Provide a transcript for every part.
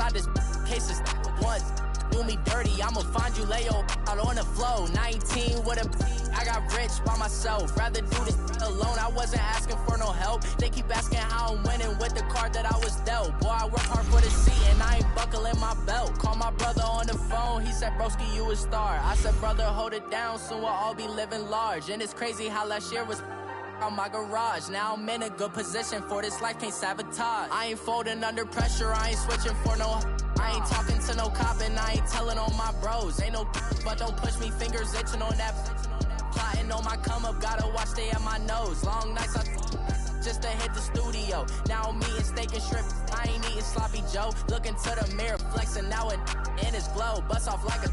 inside this case is once. Do me dirty, I'ma find you, lay your out on the floor. 19 with a I got rich by myself. Rather do this alone, I wasn't asking for no help. They keep asking how I'm winning with the card that I was dealt. Boy, I work hard for the seat and I ain't buckling my belt. Call my brother on the phone, he said, broski, you a star. I said, brother, hold it down, soon we'll all be living large. And it's crazy how last year was on my garage. Now I'm in a good position for this life, can't sabotage. I ain't folding under pressure, I ain't switching for no. I ain't talking to no cop and I ain't telling on my bros. Ain't no but don't push me, fingers itching on that. Plotting on my come up, gotta watch stay at my nose. Long nights I just to hit the studio. Now I'm eating steak and shrimp, I ain't eating sloppy Joe. Looking to the mirror, flexing now it in his glow. Bust off like a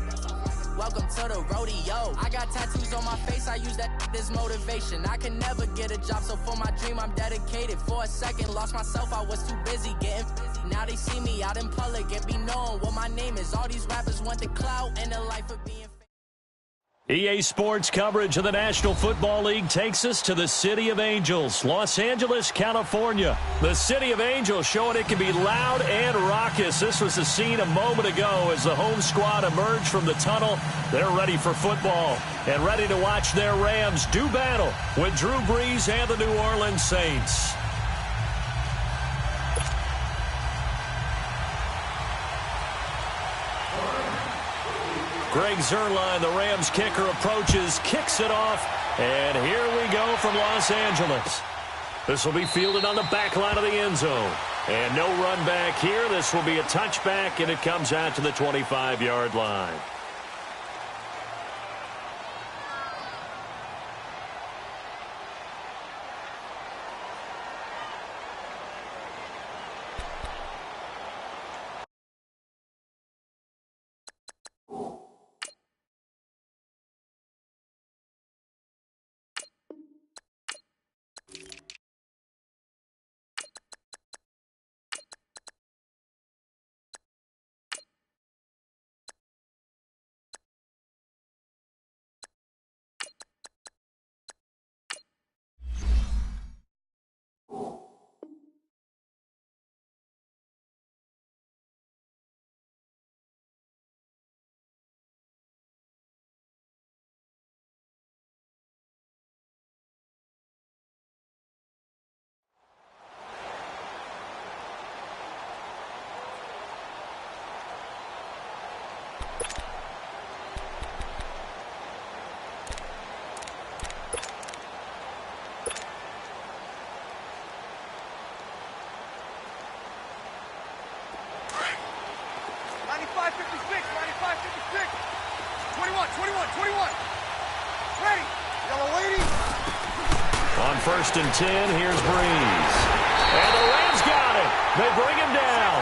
welcome to the rodeo. I got tattoos on my face, I use that as motivation. I can never get a job, so for my dream I'm dedicated. For a second, lost myself, I was too busy getting busy. Now they see me out in public and be known what my name is. All these rappers want the clout and the life of being EA Sports coverage of the National Football League takes us to the City of Angels, Los Angeles, California. The City of Angels showing it can be loud and raucous. This was the scene a moment ago as the home squad emerged from the tunnel. They're ready for football and ready to watch their Rams do battle with Drew Brees and the New Orleans Saints. Greg Zuerlein, the Rams kicker, approaches, kicks it off, and here we go from Los Angeles. This will be fielded on the back line of the end zone. And no run back here. This will be a touchback, and it comes out to the 25-yard line. On 1st and 10, here's Brees. And the Rams got it. They bring him down.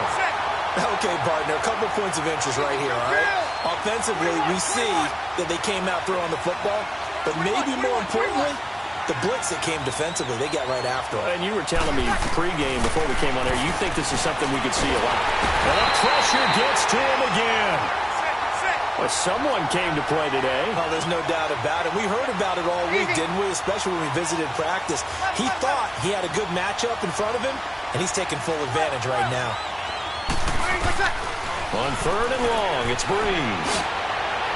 Okay, partner, a couple points of interest right here, all right? Offensively, we see that they came out throwing the football, but maybe more importantly, the blitz that came defensively, they got right after it. And you were telling me pregame before we came on air, you think this is something we could see a lot. And the pressure gets to him again. Well, someone came to play today. Oh, there's no doubt about it. We heard about it all week, didn't we? Especially when we visited practice. He thought he had a good matchup in front of him, and he's taking full advantage right now. On 3rd and long, it's Brees.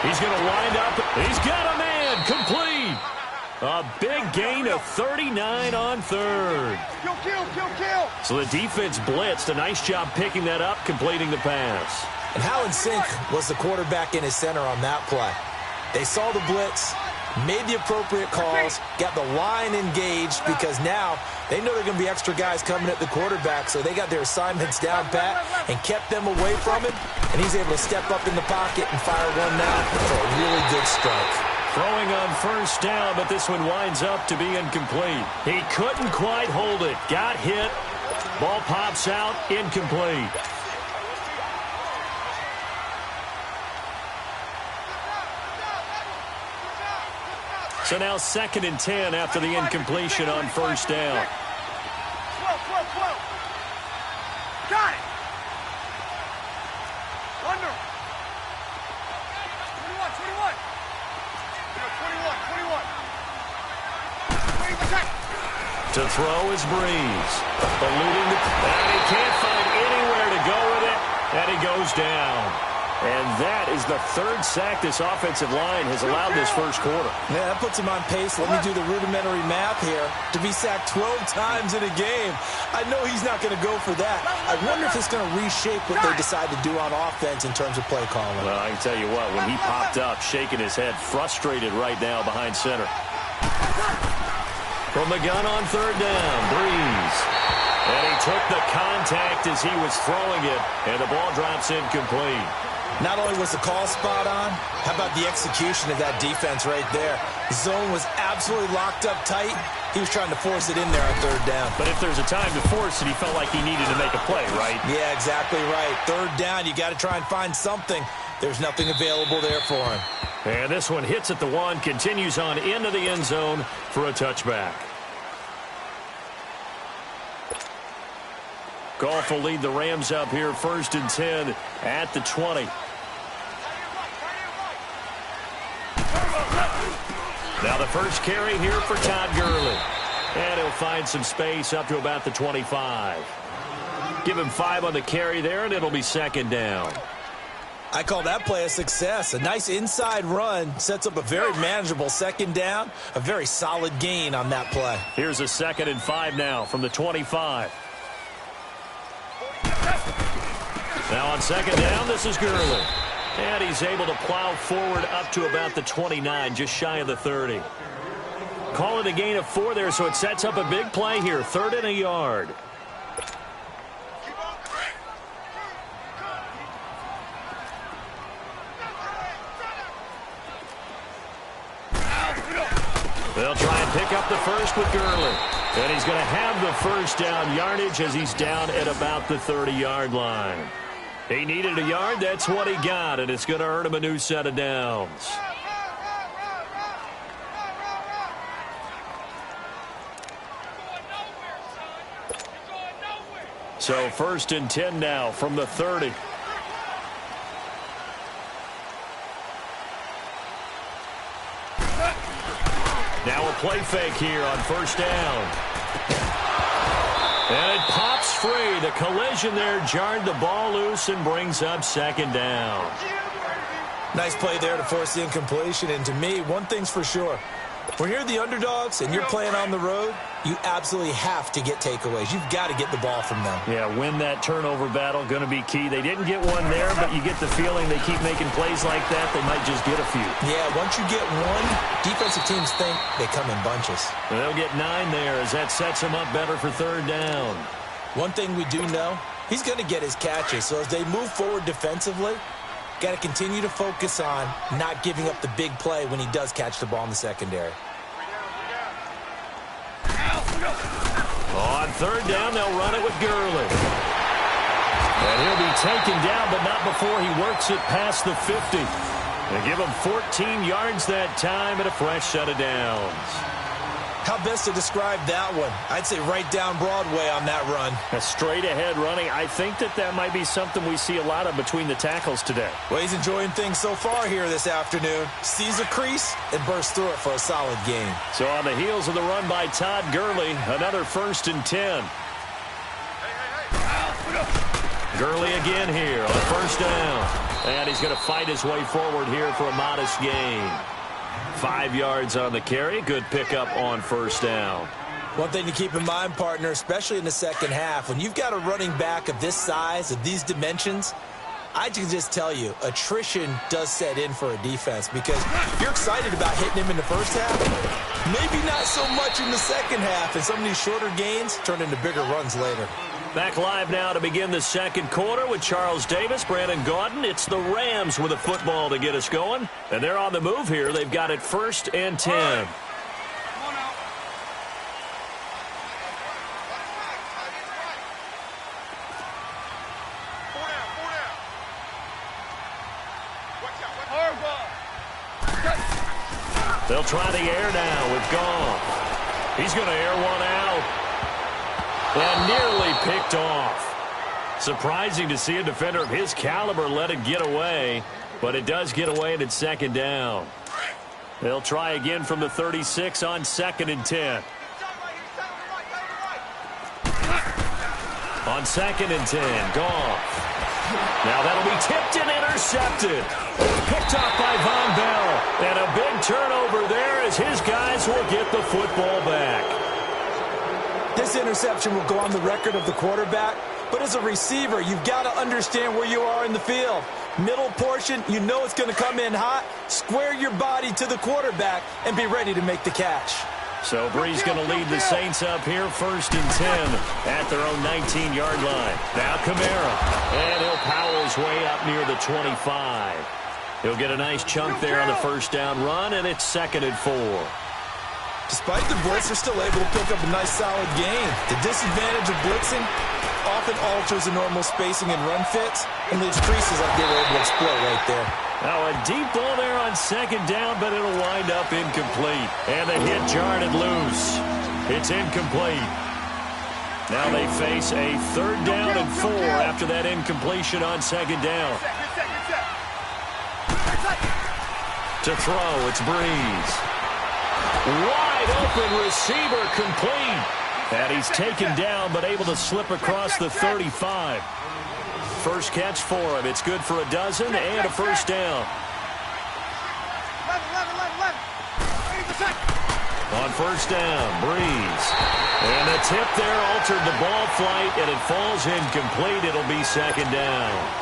He's going to wind up. He's got a man. Complete. A big gain of 39 on 3rd. Kill. So the defense blitzed. A nice job picking that up, completing the pass. And how in sync was the quarterback in his center on that play? They saw the blitz, made the appropriate calls, got the line engaged because now they know there are going to be extra guys coming at the quarterback, so they got their assignments down pat and kept them away from him, and he's able to step up in the pocket and fire one now for a really good strike. Throwing on 1st down, but this one winds up to be incomplete. He couldn't quite hold it. Got hit. Ball pops out, incomplete. So now 2nd and 10 after the incompletion on 1st down. 12. Got it. Under. 21. 21. To throw is Brees. Eluding the... And he can't find anywhere to go with it. And he goes down. And that is the third sack this offensive line has allowed this first quarter. Yeah, that puts him on pace. Let me do the rudimentary math here. To be sacked 12 times in a game, I know he's not going to go for that. I wonder if it's going to reshape what they decide to do on offense in terms of play calling. Well, I can tell you what, when he popped up, shaking his head, frustrated right now behind center. From the gun on third down, Breeze. And he took the contact as he was throwing it, and the ball drops incomplete. Not only was the call spot on, how about the execution of that defense right there? The zone was absolutely locked up tight. He was trying to force it in there on third down. But if there's a time to force it, he felt like he needed to make a play, right? Yeah, exactly right. Third down, you got to try and find something. There's nothing available there for him. And this one hits at the one, continues on into the end zone for a touchback. Goff will lead the Rams up here, 1st and 10 at the 20. Now the first carry here for Todd Gurley. And he'll find some space up to about the 25. Give him 5 on the carry there, and it'll be 2nd down. I call that play a success. A nice inside run sets up a very manageable 2nd down. A very solid gain on that play. Here's a 2nd and 5 now from the 25. Now on 2nd down, this is Gurley. And he's able to plow forward up to about the 29, just shy of the 30. Call it a gain of 4 there, so it sets up a big play here. 3rd and a yard. They'll try and pick up the first with Gurley. And he's going to have the first down yardage as he's down at about the 30-yard line. He needed a yard. That's what he got, and it's going to earn him a new set of downs. So 1st and 10 now from the 30. Now a play fake here on 1st down. And it pops free. The collision there jarred the ball loose and brings up 2nd down. Nice play there to force the incompletion. And to me, one thing's for sure. When you're the underdogs and you're playing on the road, you absolutely have to get takeaways. You've got to get the ball from them. Yeah, win that turnover battle, going to be key. They didn't get one there, but you get the feeling they keep making plays like that, they might just get a few. Yeah, once you get one, defensive teams think they come in bunches. And they'll get 9 there as that sets them up better for 3rd down. One thing we do know, he's going to get his catches. So as they move forward defensively, got to continue to focus on not giving up the big play when he does catch the ball in the secondary. On 3rd down, they'll run it with Gurley. And he'll be taken down, but not before he works it past the 50. They give him 14 yards that time and a fresh set of downs. How best to describe that one? I'd say right down Broadway on that run. A straight ahead running. I think that might be something we see a lot of between the tackles today. Well, he's enjoying things so far here this afternoon. Sees a crease and bursts through it for a solid gain. So on the heels of the run by Todd Gurley, another 1st and 10. Gurley again here on 1st down. And he's going to fight his way forward here for a modest gain. 5 yards on the carry. Good pickup on 1st down. One thing to keep in mind, partner, especially in the second half, when you've got a running back of this size, of these dimensions, I can just tell you, attrition does set in for a defense because you're excited about hitting him in the first half. Maybe not so much in the second half, and some of these shorter gains turn into bigger runs later. Back live now to begin the 2nd quarter with Charles Davis, Brandon Gaudin. It's the Rams with a football to get us going. And they're on the move here. They've got it 1st and 10. They'll try the air now with Goff. He's going to air one out. And nearly picked off. Surprising to see a defender of his caliber let it get away, but it does get away and it's 2nd down. They'll try again from the 36 on 2nd and 10. On 2nd and 10, Goff. Now that'll be tipped and intercepted. Picked off by Von Bell. And a big turnover there as his guys will get the football back. This interception will go on the record of the quarterback, but as a receiver, you've got to understand where you are in the field. Middle portion, you know it's going to come in hot. Square your body to the quarterback and be ready to make the catch. So Bree's going to lead the Saints up here 1st and 10 at their own 19-yard line. Now Kamara, and he'll power his way up near the 25. He'll get a nice chunk there on the first down run, and it's 2nd and 4. Despite the blitz, they're still able to pick up a nice solid gain. The disadvantage of blitzing often alters the normal spacing and run fits and leaves creases like they were able to exploit right there. Now a deep ball there on 2nd down, but it'll wind up incomplete. And the hit jarred it loose. It's incomplete. Now they face a 3rd down and 4 after that incompletion on 2nd down. To throw, it's Breeze. Wide open receiver complete. And he's taken down but able to slip across the 35. First catch for him. It's good for a dozen and a first down. 11. On first down, Breeze. And the tip there altered the ball flight, and it falls incomplete. It'll be 2nd down.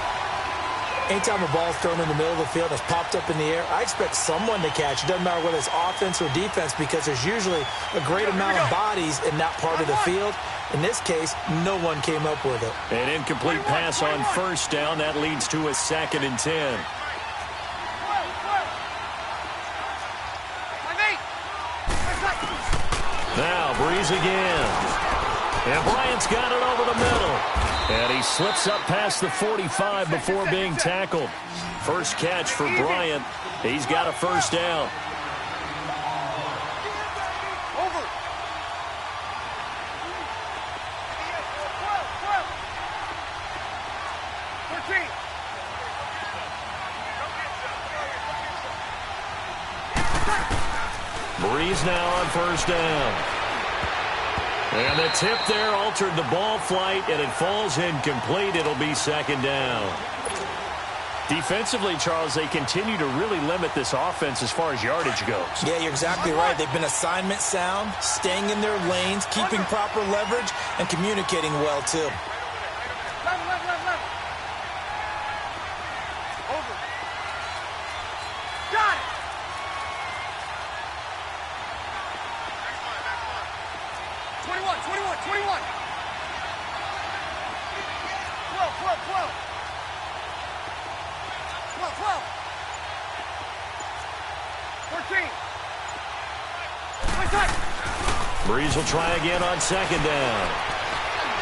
Anytime a ball's thrown in the middle of the field that's popped up in the air, I expect someone to catch. It doesn't matter whether it's offense or defense because there's usually a great amount of bodies in that part of the field. In this case, no one came up with it. An incomplete pass on first down. That leads to a 2nd and 10. Now Breeze again. And Bryant's got it over the middle. And he slips up past the 45 before being tackled. First catch for Bryant. He's got a first down. Over. 13. Breeze now on first down. And the tip there altered the ball flight, and it falls incomplete. It'll be 2nd down. Defensively, Charles, they continue to really limit this offense as far as yardage goes. Yeah, you're exactly right. They've been assignment sound, staying in their lanes, keeping proper leverage, and communicating well, too. 11. Over. Got it. Next one. 21. 12. 14. Breeze will try again on 2nd down.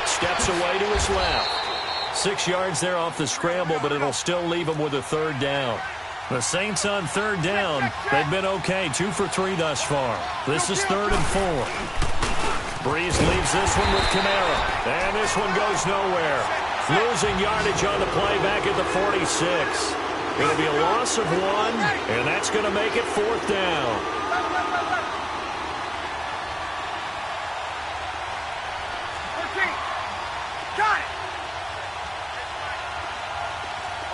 Steps away to his left. 6 yards there off the scramble, but it'll still leave him with a 3rd down. The Saints on 3rd down. They've been okay, 2 for 3 thus far. This is 3rd and 4. Breeze leaves this one with Kamara. And this one goes nowhere. Losing yardage on the play back at the 46. It'll be a loss of 1, and that's going to make it 4th down. 14. Got it.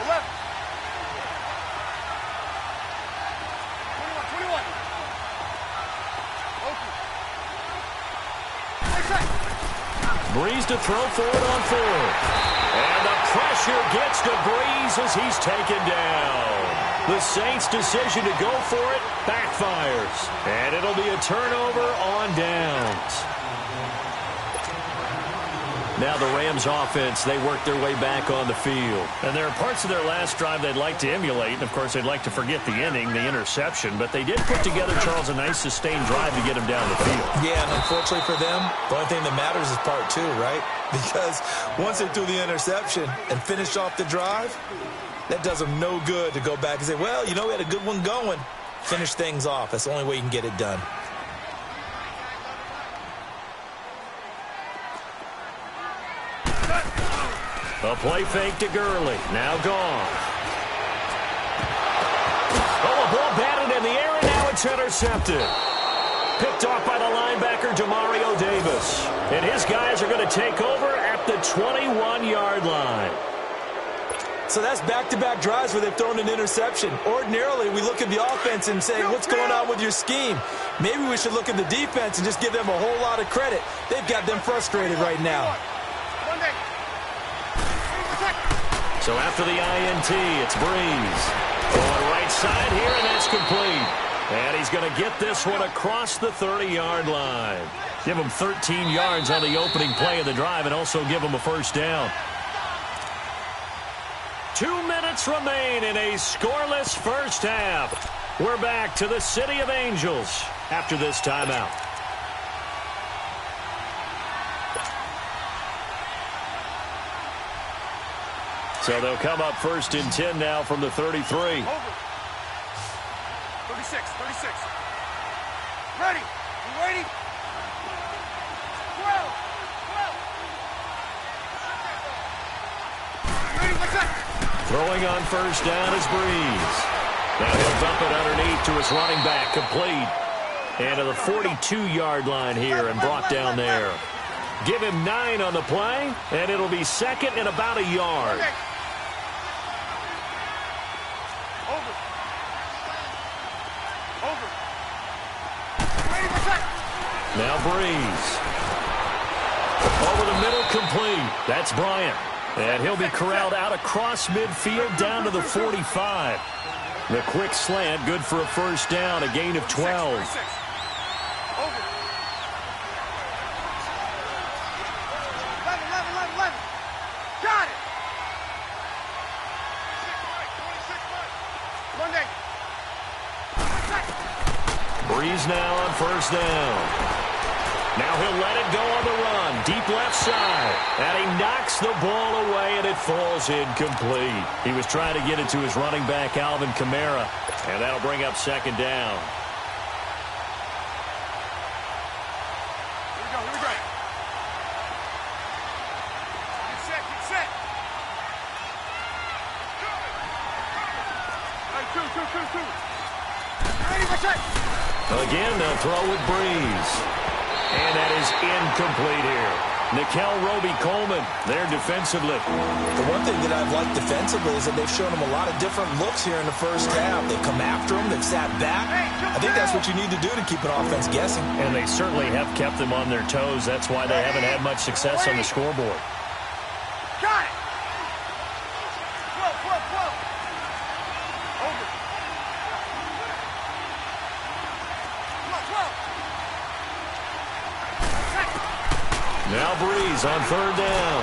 11. 21. Breeze to throw for it on 4th. And the pressure gets to Breeze as he's taken down. The Saints' decision to go for it backfires. And it'll be a turnover on downs. Now the Rams offense, they work their way back on the field. And there are parts of their last drive they'd like to emulate. And, of course, they'd like to forget the inning, the interception. But they did put together, Charles, a nice sustained drive to get them down the field. Yeah, and unfortunately for them, the only thing that matters is part 2, right? Because once they threw the interception and finished off the drive, that does them no good to go back and say, well, you know, we had a good one going. Finish things off. That's the only way you can get it done. A play fake to Gurley. Now gone. Oh, a ball batted in the air, and now it's intercepted. Picked off by the linebacker, Demario Davis. And his guys are going to take over at the 21-yard line. So that's back-to-back drives where they've thrown an interception. Ordinarily, we look at the offense and say, what's going on with your scheme? Maybe we should look at the defense and just give them a whole lot of credit. They've got them frustrated right now. So after the INT, it's Breeze. Going right side here, and that's complete. And he's going to get this one across the 30-yard line. Give him 13 yards on the opening play of the drive and also give him a first down. 2 minutes remain in a scoreless first half. We're back to the City of Angels after this timeout. So they'll come up first and 10 now from the 33. Over. 36. Ready. You ready? 12. Ready, what's that? Throwing on first down is Breeze. Now he'll dump it underneath to his running back, complete. And to the 42-yard line here and brought down there. Give him 9 on the play, and it'll be second and about a yard. Okay. Over. Ready, what's that? Now Breeze. Over the middle, complete. That's Bryant. And he'll be corralled out across midfield down to the 45. The quick slant, good for a first down, a gain of 12. 36. Over. 11. Got it. 26. Monday. Breeze now on first down. Now he'll let it go on the run. Deep left side. And he knocks the ball away, and it falls incomplete. He was trying to get it to his running back, Alvin Kamara. And that'll bring up second down. Here we go. Get set. Two. Ready, what's that? Again, they'll throw with Breeze. And that is incomplete here. Nikel Roby-Coleman there defensively. The one thing that I've liked defensively is that they've shown him a lot of different looks here in the first half. They've come after him. They've sat back. I think that's what you need to do to keep an offense guessing. And they certainly have kept them on their toes. That's why they haven't had much success on the scoreboard. Got it. 12. Over. 12. Now Breeze on third down.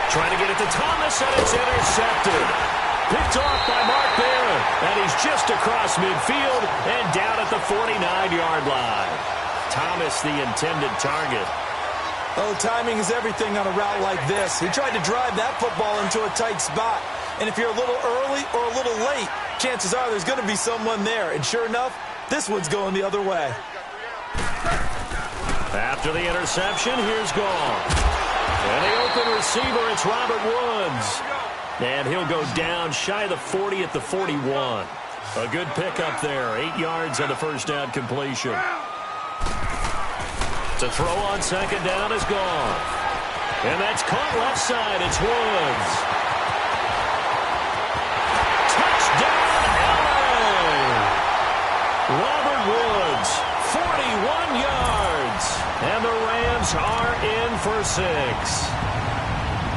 Trying to get it to Thomas, and it's intercepted. Picked off by Mark Barron. And he's just across midfield and down at the 49-yard line. Thomas, the intended target. Oh, timing is everything on a route like this. He tried to drive that football into a tight spot. And if you're a little early or a little late, chances are there's going to be someone there. And sure enough, this one's going the other way. After the interception, here's Gall. And the open receiver, it's Robert Woods. And he'll go down shy of the 40 at the 41. A good pickup there. 8 yards on the first down completion. To throw on second down is Gall. And that's caught left side. It's Woods. Touchdown, LA! Robert Woods, 41 yards. And the Rams are in for 6.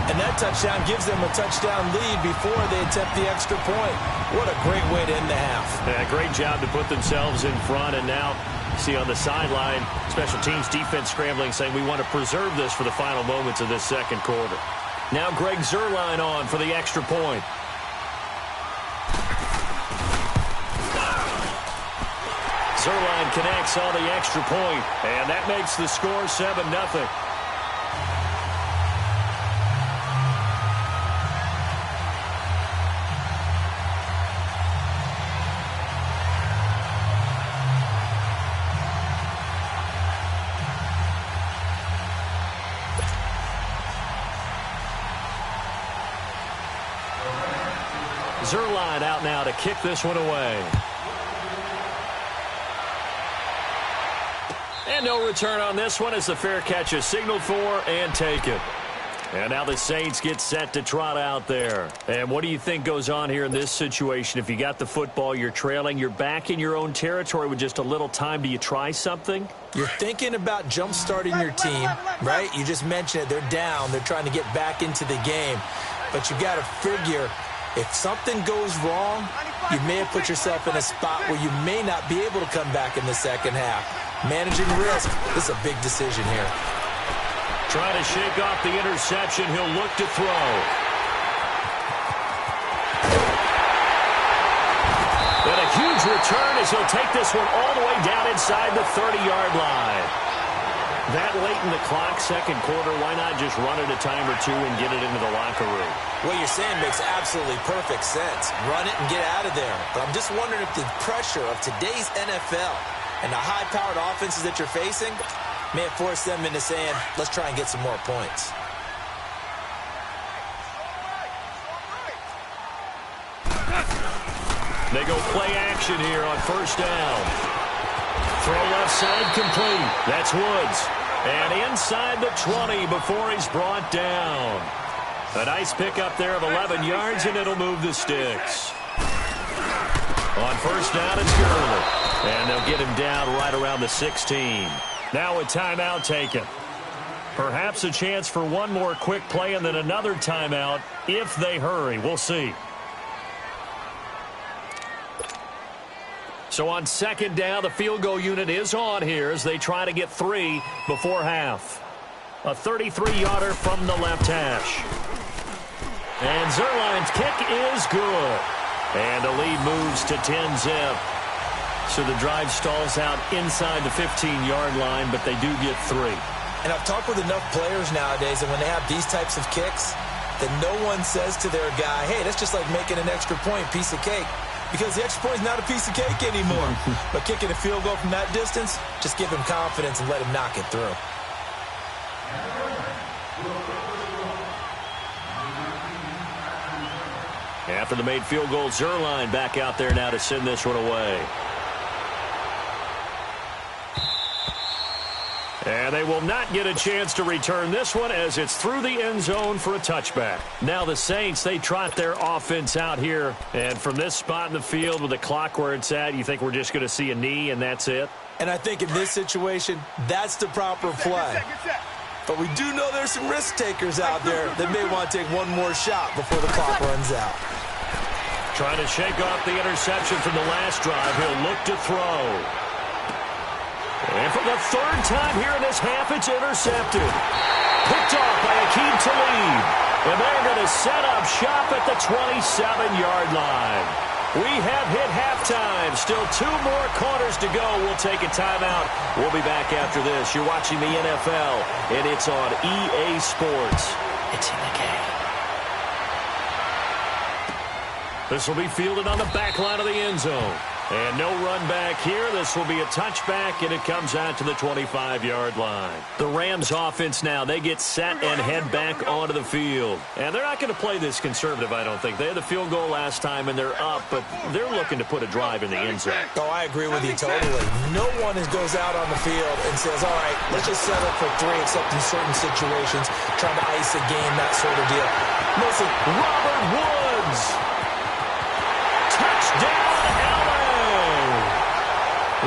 And that touchdown gives them a touchdown lead before they attempt the extra point. What a great way to end the half. Yeah, great job to put themselves in front. And now, see on the sideline, special teams defense scrambling, saying we want to preserve this for the final moments of this second quarter. Now Greg Zuerlein on for the extra point. Zuerlein connects on the extra point, and that makes the score 7-0. Zuerlein out now to kick this one away. And no return on this one as the fair catch is signaled for and taken. And now the Saints get set to trot out there. And what do you think goes on here in this situation? If you got the football, you're trailing, you're back in your own territory with just a little time. Do you try something? You're thinking about jump-starting your team, right? You just mentioned it. They're down. They're trying to get back into the game. But you got to figure, if something goes wrong, you may have put yourself in a spot where you may not be able to come back in the second half. Managing risk, this is a big decision here. Trying to shake off the interception. He'll look to throw. And a huge return as he'll take this one all the way down inside the 30-yard line. That late in the clock, second quarter, why not just run it a time or two and get it into the locker room? What you're saying makes absolutely perfect sense. Run it and get out of there. But I'm just wondering if the pressure of today's NFL and the high-powered offenses that you're facing may have forced them into saying, let's try and get some more points. They go play action here on first down. Throw left side complete. That's Woods. And inside the 20 before he's brought down. A nice pickup there of 11 yards, and it'll move the sticks. On first down, it's Gurley. And they'll get him down right around the 16. Now a timeout taken. Perhaps a chance for one more quick play and then another timeout if they hurry. We'll see. So on second down, the field goal unit is on here as they try to get 3 before half. A 33-yarder from the left hash. And Zerline's kick is good. And the lead moves to 10-zip. So the drive stalls out inside the 15-yard line, but they do get 3. And I've talked with enough players nowadays, and when they have these types of kicks, that no one says to their guy, hey, that's just like making an extra point, piece of cake. Because the extra point is not a piece of cake anymore. But kicking a field goal from that distance, just give him confidence and let him knock it through. After the made field goal, Zerline back out there now to send this one away. And they will not get a chance to return this one as it's through the end zone for a touchback. Now the Saints, they trot their offense out here. And from this spot in the field with the clock where it's at, you think we're just going to see a knee and that's it? And I think in this situation, that's the proper play. But we do know there's some risk takers out there that may want to take one more shot before the clock runs out. Trying to shake off the interception from the last drive. He'll look to throw. And for the third time here in this half, it's intercepted. Picked off by Akeem Talib. And they're going to set up shop at the 27-yard line. We have hit halftime. Still 2 more quarters to go. We'll take a timeout. We'll be back after this. You're watching the NFL, and it's on EA Sports. It's in the game. This will be fielded on the back line of the end zone. And no run back here. This will be a touchback, and it comes out to the 25-yard line. The Rams offense now, they get set and head back onto the field. And they're not going to play this conservative, I don't think. They had the field goal last time, and they're up, but they're looking to put a drive in the end zone. Oh, I agree with you totally. No one goes out on the field and says, all right, let's just settle for 3, except in certain situations, trying to ice a game, that sort of deal. Listen, Robert Woods. Touchdown,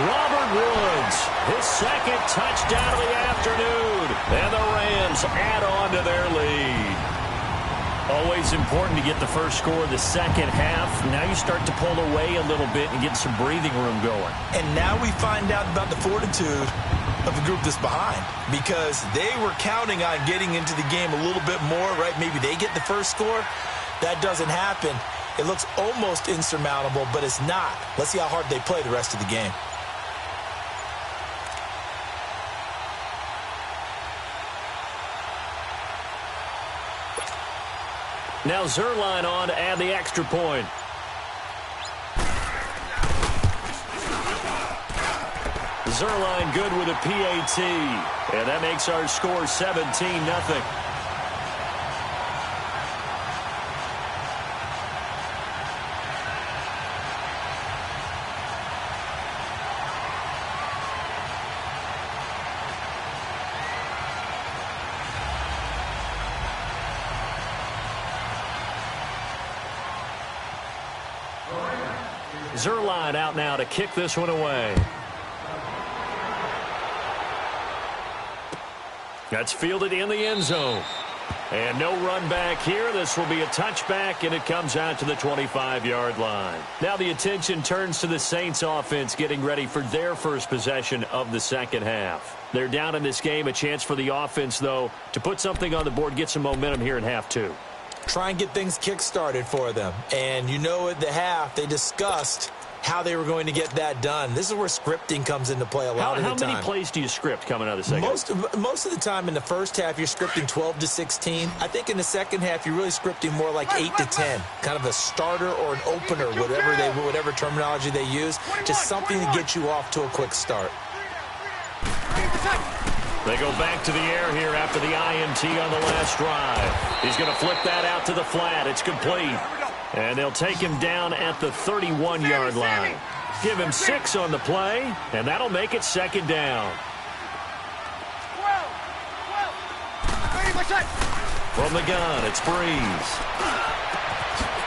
Robert Woods, his second touchdown of the afternoon. And the Rams add on to their lead. Always important to get the first score of the second half. Now you start to pull away a little bit and get some breathing room going. And now we find out about the fortitude of the group that's behind. Because they were counting on getting into the game a little bit more, right? Maybe they get the first score. That doesn't happen. It looks almost insurmountable, but it's not. Let's see how hard they play the rest of the game. Now Zerline on to add the extra point. Zerline good with a PAT. And that makes our score 17-0. Zerline out now to kick this one away. That's fielded in the end zone. And no run back here. This will be a touchback, and it comes out to the 25-yard line. Now the attention turns to the Saints offense getting ready for their first possession of the second half. They're down in this game. A chance for the offense, though, to put something on the board, get some momentum here in half two. Try and get things kick-started for them. And you know at the half they discussed how they were going to get that done. This is where scripting comes into play a lot of the time. How many plays do you script coming out of the second half? Most of the time in the first half, you're scripting 12 to 16. I think in the second half, you're really scripting more like 8 to 10. Kind of a starter or an opener, whatever terminology they use. Just something to get you off to a quick start. They go back to the air here after the INT on the last drive. He's going to flip that out to the flat. It's complete. And they'll take him down at the 31-yard line. Give him 6 on the play, and that'll make it second down. From the gun, it's Breeze.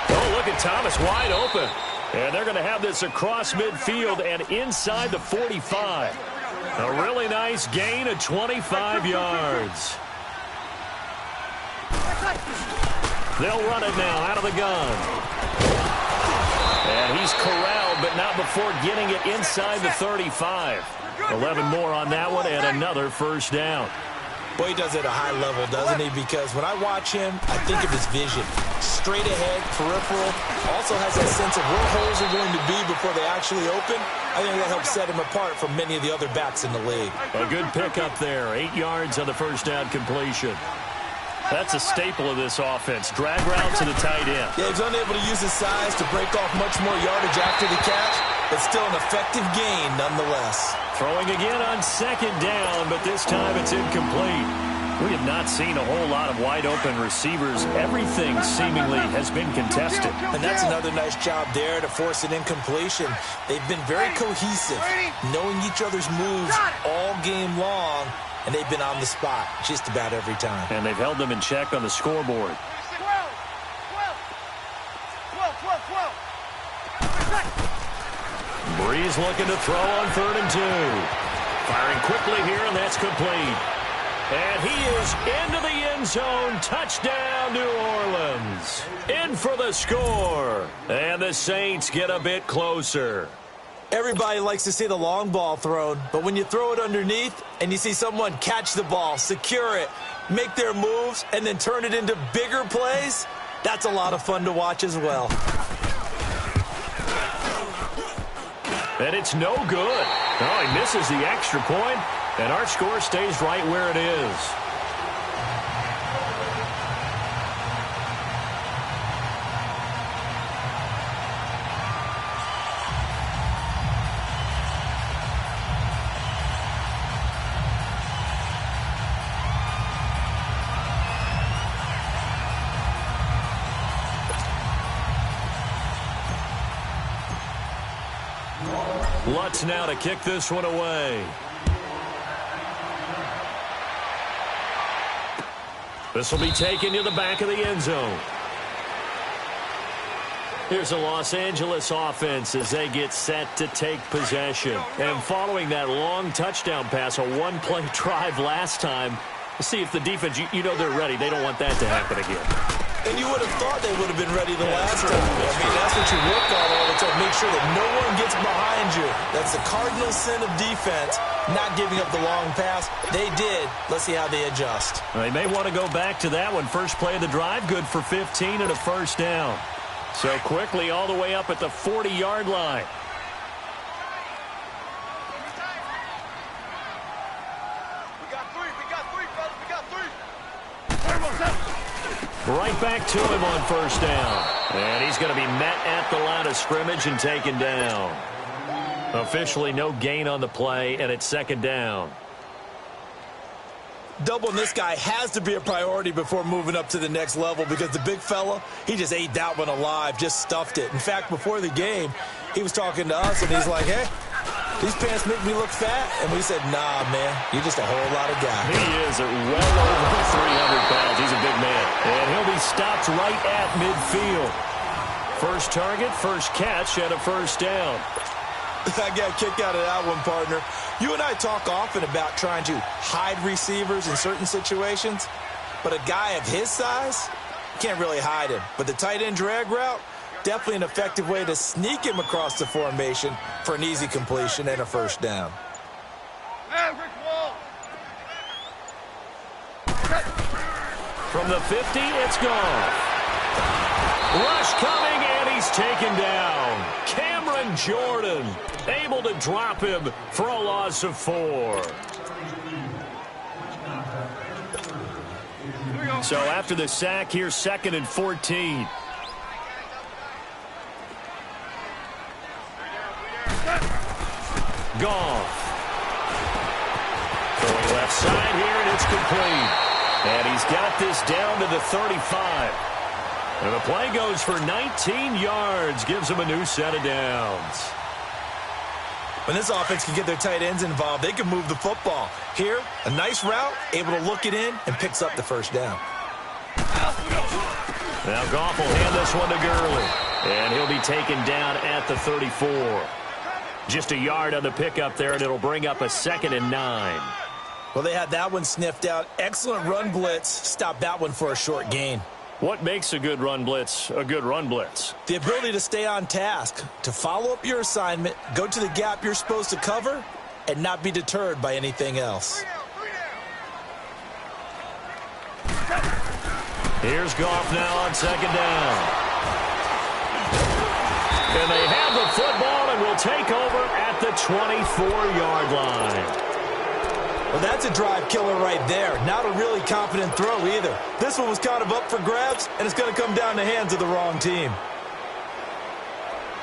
Oh, look at Thomas wide open. And they're going to have this across midfield and inside the 45. A really nice gain of 25 yards. They'll run it now out of the gun. And he's corralled, but not before getting it inside the 35. 11 more on that one and another first down. Boy, he does it at a high level, doesn't he? Because when I watch him, I think of his vision. Straight ahead, peripheral. Also has that sense of where holes are going to be before they actually open. I think that helps set him apart from many of the other backs in the league. A good pickup there. 8 yards on the first down completion. That's a staple of this offense. Drag route to the tight end. Yeah, he's unable to use his size to break off much more yardage after the catch, but still an effective gain nonetheless. Throwing again on second down, but this time it's incomplete. We have not seen a whole lot of wide-open receivers. Everything seemingly has been contested. And that's another nice job there to force an incompletion. They've been very cohesive, knowing each other's moves all game long. And they've been on the spot just about every time. And they've held them in check on the scoreboard. 12. Breeze looking to throw on 3rd and 2. Firing quickly here, and that's complete. And he is into the end zone. Touchdown, New Orleans. In for the score. And the Saints get a bit closer. Everybody likes to see the long ball thrown, but when you throw it underneath and you see someone catch the ball, secure it, make their moves, and then turn it into bigger plays, that's a lot of fun to watch as well. And it's no good. Oh, he misses the extra point, and our score stays right where it is. Lutz now to kick this one away. This will be taken to the back of the end zone. Here's a Los Angeles offense as they get set to take possession. And following that long touchdown pass, a one-play drive last time, see if the defense, you know they're ready. They don't want that to happen again. And you would have thought they would have been ready the last time. I mean, that's what you work on all the time. Make sure that no one gets behind you. That's the cardinal sin of defense, not giving up the long pass. They did. Let's see how they adjust. They may want to go back to that one. First play of the drive, good for 15 and a first down. So quickly all the way up at the 40-yard line. Right back to him on first down. And he's going to be met at the line of scrimmage and taken down. Officially no gain on the play, and it's second down. Doubling this guy has to be a priority before moving up to the next level because the big fella, he just ate that one alive, just stuffed it. In fact, before the game, he was talking to us, and he's like, hey, these pants make me look fat. And we said, nah, man, you're just a whole lot of guy. He is at well over 300 pounds. He's a big man. And he'll be stopped right at midfield. First target, first catch, and a first down. I got a kick out of that one, partner. You and I talk often about trying to hide receivers in certain situations, but a guy of his size, can't really hide him. But the tight end drag route, definitely an effective way to sneak him across the formation for an easy completion and a first down. From the 50, it's gone. Rush coming, and he's taken down. Cameron Jordan able to drop him for a loss of 4. So after the sack, here's 2nd and 14. Goff. Going left side here, and it's complete. And he's got this down to the 35. And the play goes for 19 yards, gives him a new set of downs. When this offense can get their tight ends involved, they can move the football. Here, a nice route, able to look it in, and picks up the first down. Now Goff will hand this one to Gurley. And he'll be taken down at the 34. Just a yard on the pickup there, and it'll bring up a 2nd and 9. Well, they had that one sniffed out. Excellent run blitz. Stop that one for a short gain. What makes a good run blitz a good run blitz? The ability to stay on task, to follow up your assignment, go to the gap you're supposed to cover, and not be deterred by anything else. Here's Goff now on 2nd down. And they have the football and will take over at the 24-yard line. Well, that's a drive killer right there. Not a really confident throw either. This one was kind of up for grabs, and it's going to come down the hands of the wrong team.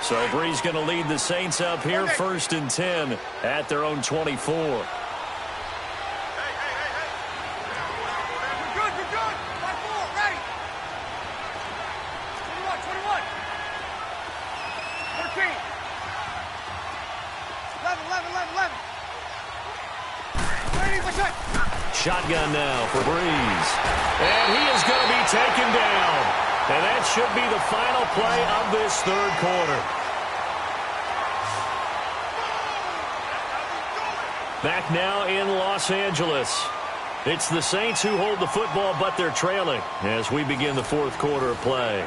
So Bree's going to lead the Saints up here, 1st and 10 at their own 24. We're good, we're good. 5-4, ready. 21, 13. 11. Shotgun now for Breeze. And he is going to be taken down. And that should be the final play of this 3rd quarter. Back now in Los Angeles. It's the Saints who hold the football, but they're trailing as we begin the 4th quarter of play.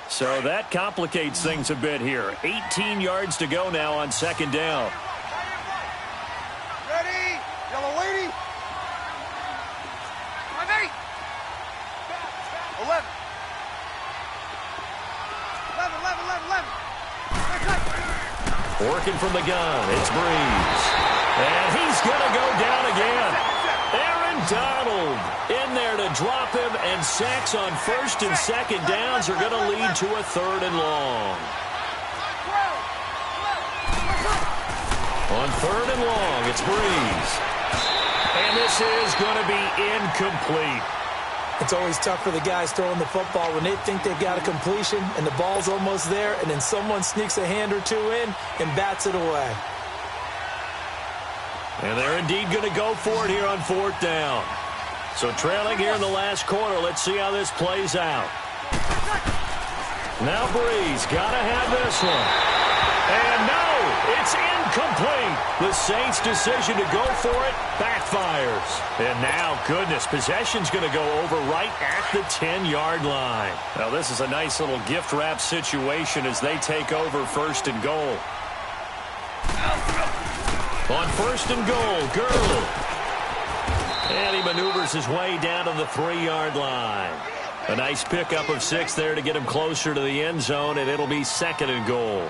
So that complicates things a bit here. 18 yards to go now on 2nd down. Ready, yellow lady. 5-8. 11. 11. Working from the gun, it's Breeze. And he's going to go down again. Aaron Donald in there to drop him, and sacks on 1st and 2nd downs are going to lead to a 3rd and long. On 3rd and long, it's Breeze. And this is going to be incomplete. It's always tough for the guys throwing the football when they think they've got a completion and the ball's almost there, and then someone sneaks a hand or two in and bats it away. And they're indeed going to go for it here on 4th down. So trailing here in the last quarter, let's see how this plays out. Now Breeze got to have this one. And no, it's incomplete. The Saints' decision to go for it backfires. And now, goodness, possession's going to go over right at the 10-yard line. Now this is a nice little gift wrap situation as they take over 1st and goal. On 1st and goal, Gurley. And he maneuvers his way down to the 3-yard line. A nice pickup of 6 there to get him closer to the end zone, and it'll be 2nd and goal.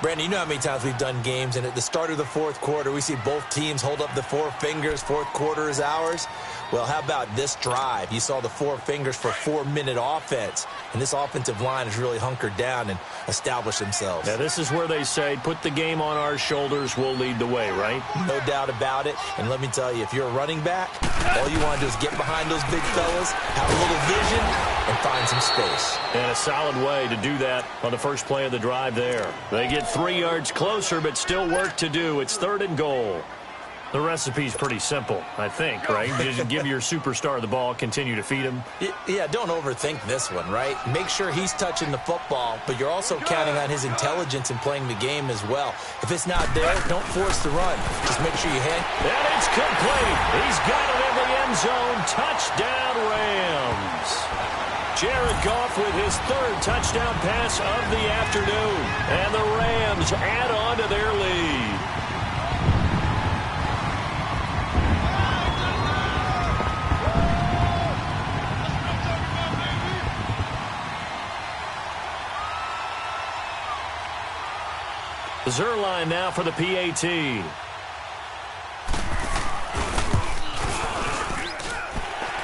Brandon, you know how many times we've done games, and at the start of the 4th quarter, we see both teams hold up the 4 fingers, 4th quarter is ours. Well, how about this drive? You saw the 4 fingers for 4-minute offense, and this offensive line has really hunkered down and established themselves. Now, this is where they say, put the game on our shoulders, we'll lead the way, right? No doubt about it, and let me tell you, if you're a running back, all you want to do is get behind those big fellas, have a little vision, and find some space. And a solid way to do that on the first play of the drive there. They get 3 yards closer, but still work to do. It's 3rd and goal. The recipe's pretty simple, I think, right? Just give your superstar the ball, continue to feed him. Yeah, don't overthink this one, right? Make sure he's touching the football, but you're also counting on his intelligence in playing the game as well. If it's not there, don't force the run. Just make sure you hang. And it's complete. He's got it in the end zone. Touchdown, Rams. Jared Goff with his 3rd touchdown pass of the afternoon. And the Rams add on to their lead. Zerline now for the PAT.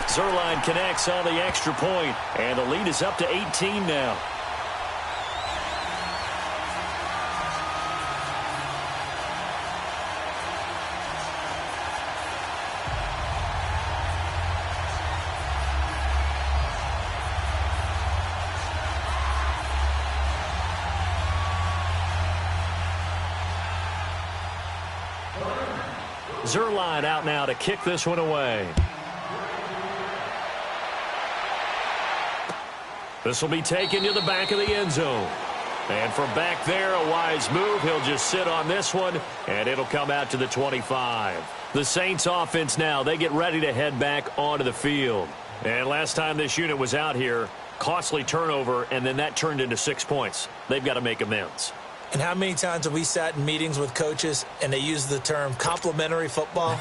Zerline connects on the extra point, and the lead is up to 18 now. Zerline out now to kick this one away. This will be taken to the back of the end zone. And from back there, a wise move. He'll just sit on this one, and it'll come out to the 25. The Saints offense now, they get ready to head back onto the field. And last time this unit was out here, costly turnover, and then that turned into 6 points. They've got to make amends. And how many times have we sat in meetings with coaches and they use the term complementary football?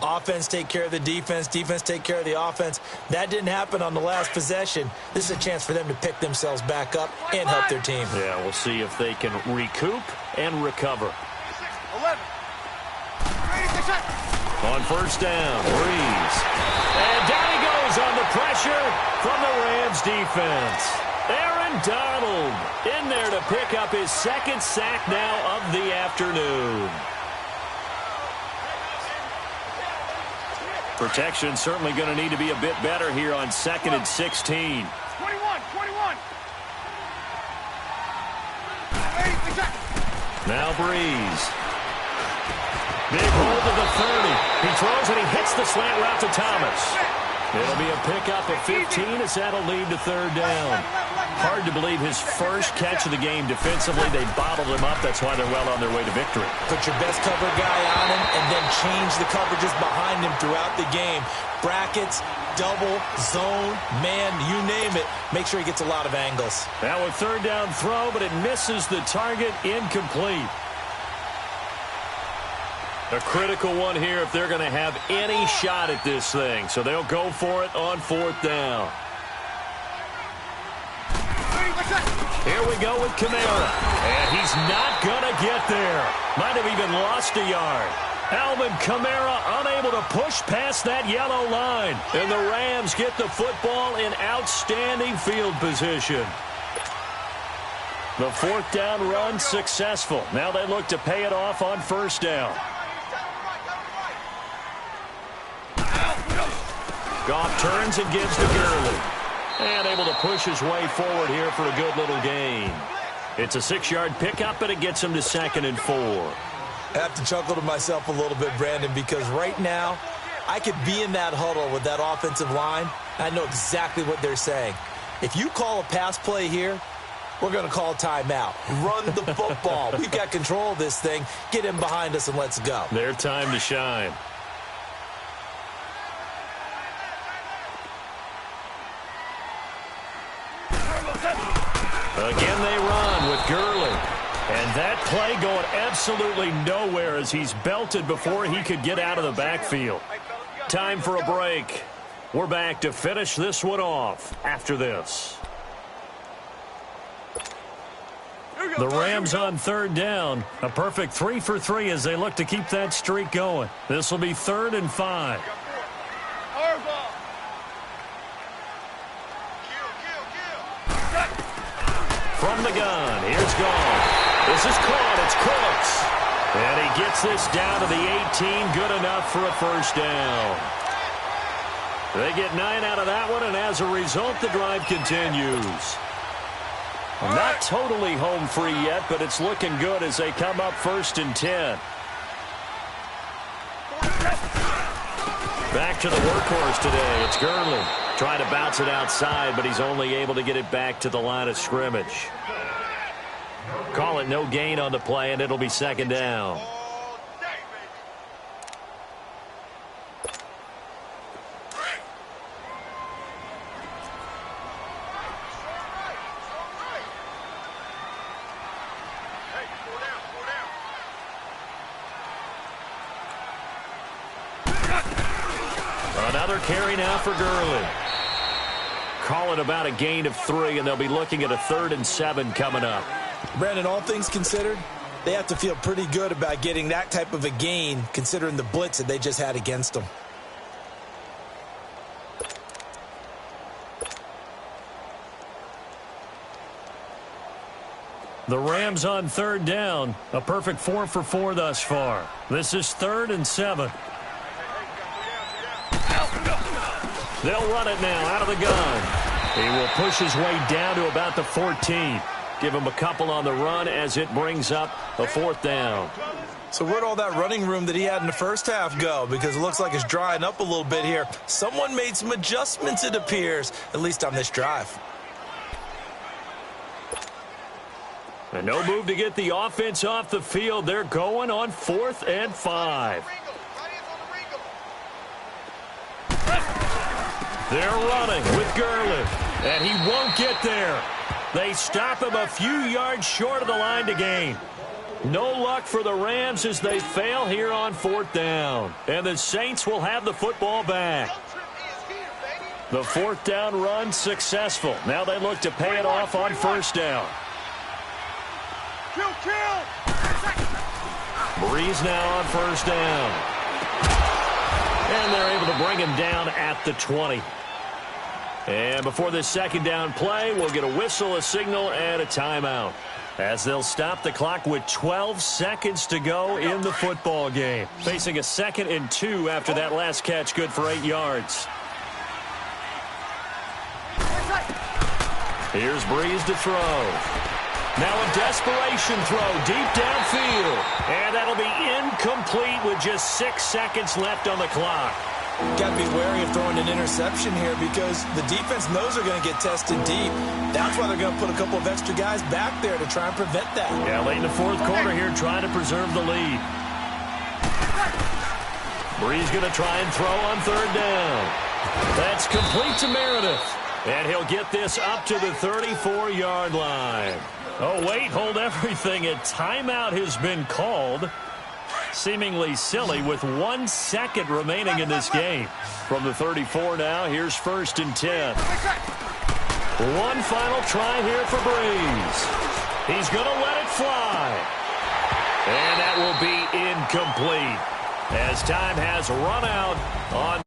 Offense take care of the defense, defense take care of the offense. That didn't happen on the last possession. This is a chance for them to pick themselves back up and help their team. Yeah, we'll see if they can recoup and recover. 11. On first down, Breeze. And down he goes on the pressure from the Rams defense. Aaron Donald in there to pick up his 2nd sack now of the afternoon. Protection certainly going to need to be a bit better here on 2nd and 16. 21. Now Breeze. Big hold to the 30. He throws and he hits the slant route to Thomas. It'll be a pickup of 15 as that'll lead to 3rd down. Hard to believe his first catch of the game defensively. They bottled him up. That's why they're well on their way to victory. Put your best cover guy on him and then change the coverages behind him throughout the game. Brackets, double, zone, man, you name it. Make sure he gets a lot of angles. Now a 3rd down throw, but it misses the target, incomplete. A critical one here if they're going to have any shot at this thing. So they'll go for it on 4th down. Here we go with Kamara. And he's not going to get there. Might have even lost a yard. Alvin Kamara unable to push past that yellow line. And the Rams get the football in outstanding field position. The 4th down run successful. Now they look to pay it off on 1st down. Goff turns and gives to Gurley. And able to push his way forward here for a good little gain. It's a 6-yard pickup, but it gets him to 2nd and 4. I have to chuckle to myself a little bit, Brandon, because right now I could be in that huddle with that offensive line. I know exactly what they're saying. If you call a pass play here, we're going to call a timeout. Run the football. We've got control of this thing. Get him behind us and let's go. Their time to shine. Again they run with Gurley. And that play going absolutely nowhere as he's belted before he could get out of the backfield. Time for a break. We're back to finish this one off after this. The Rams on 3rd down. A perfect 3 for 3 as they look to keep that streak going. This will be 3rd and 5. From the gun, here's Goff. This is caught, it's Cooks. And he gets this down to the 18, good enough for a 1st down. They get 9 out of that one, and as a result, the drive continues. Not totally home free yet, but it's looking good as they come up 1st and 10. Back to the workhorse today. It's Gurley. Trying to bounce it outside, but he's only able to get it back to the line of scrimmage. Call it no gain on the play, and it'll be 2nd down. Another carry now for Gurley. Call it about a gain of 3, and they'll be looking at a 3rd and 7 coming up. Brandon, all things considered, they have to feel pretty good about getting that type of a gain considering the blitz that they just had against them. The Rams on 3rd down. A perfect 4 for 4 thus far. This is 3rd and 7. They'll run it now out of the gun. He will push his way down to about the 14. Give him a couple on the run as it brings up a 4th down. So where'd all that running room that he had in the first half go? Because it looks like it's drying up a little bit here. Someone made some adjustments, it appears, at least on this drive. And no move to get the offense off the field. They're going on 4th and 5. They're running with Gurley, and he won't get there. They stop him a few yards short of the line to gain. No luck for the Rams as they fail here on 4th down. And the Saints will have the football back. The 4th down run successful. Now they look to pay it off on 1st down. Breeze now on 1st down. And they're able to bring him down at the 20. And before this 2nd down play, we'll get a whistle, a signal, and a timeout, as they'll stop the clock with 12 seconds to go in the football game. Facing a 2nd and 2 after that last catch, good for 8 yards. Here's Breeze to throw. Now a desperation throw deep downfield. And that'll be incomplete with just 6 seconds left on the clock. Got to be wary of throwing an interception here because the defense knows they're going to get tested deep. That's why they're going to put a couple of extra guys back there to try and prevent that. Yeah, late in the 4th quarter here trying to preserve the lead. Breeze going to try and throw on 3rd down. That's complete to Meredith. And he'll get this up to the 34-yard line. Oh, wait, hold everything. A timeout has been called. Seemingly silly with 1 second remaining in this game. From the 34 now, here's 1st and 10. One final try here for Breeze. He's going to let it fly. And that will be incomplete as time has run out on